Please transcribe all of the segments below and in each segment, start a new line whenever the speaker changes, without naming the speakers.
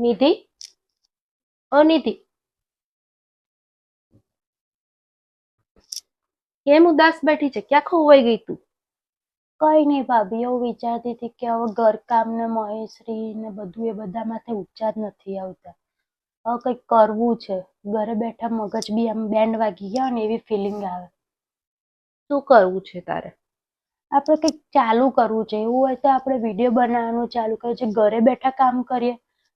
નિધિ, અનિધિ, કેમ ઉદાસ બેઠી છે? ક્યાં ખોવાઈ ગઈ તું?
કઈ નહીં ભાભી, એવું વિચારતી હતી કે હવે ઘરકામ ને મહેશ્રી ને બધું એ બધામાંથી ઊંચા જ નથી આવતા. હવે કંઈક કરવું છે. ઘરે બેઠા મગજ બી આમ બેન્ડ વાગી ગયા ને એવી ફિલિંગ આવે.
શું કરવું છે તારે?
આપણે કંઈક ચાલુ કરવું છે. એવું હોય તો આપણે વિડીયો બનાવવાનું ચાલુ કરીએ છીએ. ઘરે બેઠા કામ કરીએ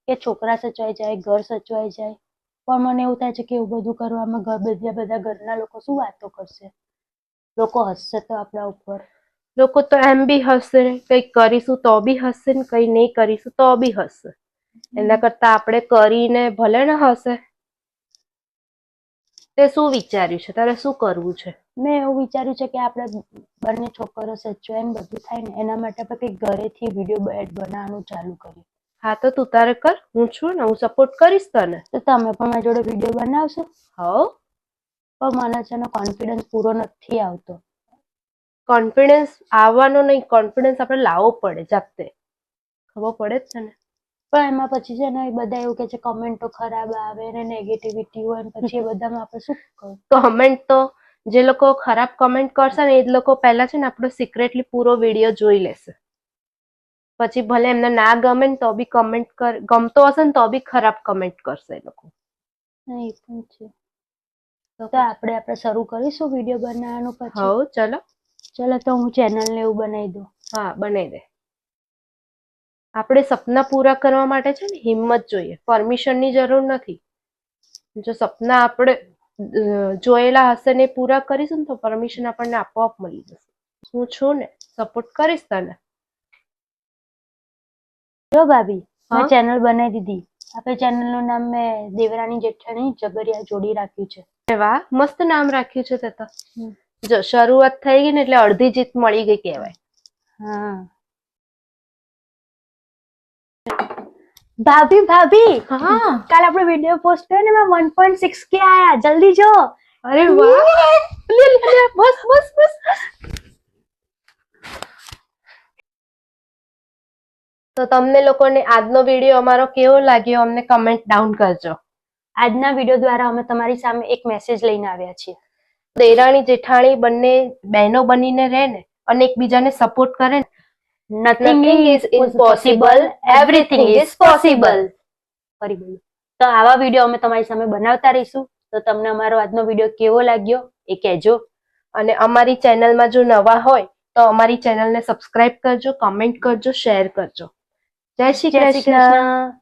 કે છોકરા સચવાઈ જાય, ઘર સચવાઈ જાય. પણ મને એવું થાય છે કે એવું બધું કરવામાં બધા ઘરના લોકો શું વાતો કરશે? લોકો હસશે તો આપણા ઉપર.
લોકો તો એમ બી હસશે, કંઈક કરીશું તો બી હસશે ને કંઈ નહીં કરીશું તો બી હસશે. એના કરતા આપણે કરીને ભલે ને હસે. તે શું વિચાર્યું છે? તારે શું કરવું છે?
મેં એવું વિચાર્યું છે કે આપણે બંને છોકરો સચવાય ને બધું થાય ને એના માટે આપણે કંઈક ઘરેથી વિડીયો બનાવવાનું ચાલુ કરીએ.
હા તો તું તારે કર, હું છું ને, હું સપોર્ટ કરીશ તને.
તો તમે પણ મારી જોડે વિડીયો બનાવશો?
હવ.
પણ મને છે ને કોન્ફિડન્સ પૂરો નથી આવતો.
કોન્ફિડન્સ આવવાનો નહીં, કોન્ફિડન્સ આપણે લાવવો પડે જાતે. ખબર પડે જ છે ને.
પણ એમાં પછી છે ને બધા એવું કે છે કમેન્ટો ખરાબ આવે ને નેગેટિવિટી હોય ને પછી એ બધામાં આપણે શું કરવું?
કમેન્ટ તો જે લોકો ખરાબ કમેન્ટ કરશે ને એ લોકો પહેલા છે ને આપણો સિક્રેટલી પૂરો વિડીયો જોઈ લેશે. પછી ભલે એમને ના ગમે ને તો બી કમેન્ટ કર, ગમતો હશે ને તો બી ખરાબ કમેન્ટ કરશે એ લોકો.
એ પણ છે. તો આપણે શરૂ કરીશું વિડીયો બનાવવાનું પછી.
હવ ચલો.
ચલો તો હું ચેનલ ને એવું બનાવી દઉં.
હા બનાવી દે. આપણે સપના પૂરા કરવા માટે છે ને હિંમત જોઈએ, પરમિશનની જરૂર નથી. જો સપના આપણે જોયેલા હશે ને પૂરા કરીશું ને તો પરમિશન આપણને આપોઆપ મળી જશે. હું છું ને, સપોર્ટ કરીશ તને.
જો ભાભી,
હા?
મેં ચેનલ બનાવી દીધી. આપણે ચેનલનું નામ મેં દેવરાની જેઠાણી જબરિયા જોડી રાખ્યું છે.
વાહ, મસ્ત નામ રાખ્યું છે તે તો. જો શરૂઆત થઈ ગઈ ને એટલે અડધી જીત મળી ગઈ કહેવાય.
હા ભાભી,
હા
કાલ આપણે વિડીયો પોસ્ટ કર્યો ને એમાં 1.6K આયા. જલ્દી જો.
અરે વાહ, બસ બસ બસ. તો તમને લોકોને આજનો વિડીયો અમારો કેવો લાગ્યો અમને કમેન્ટ ડાઉન કરજો.
આજના વિડીયો દ્વારા અમે તમારી સામે એક મેસેજ લઈને આવ્યા છીએ.
દેરાણી જેઠાણી બંને બહેનો બનીને રહે ને અને એકબીજાને સપોર્ટ કરે ને,
Nothing is impossible, everything is possible. ફરી બોલો. તો આવા વિડીયો અમે તમારી સામે બનાવતા રહીશું. તો તમને અમારો આજનો વિડીયો કેવો લાગ્યો એ કહેજો.
અને અમારી ચેનલમાં જો નવા હોય તો અમારી ચેનલને સબસ્ક્રાઇબ કરજો, કમેન્ટ કરજો, શેર કરજો. જય શ્રી કૃષ્ણ.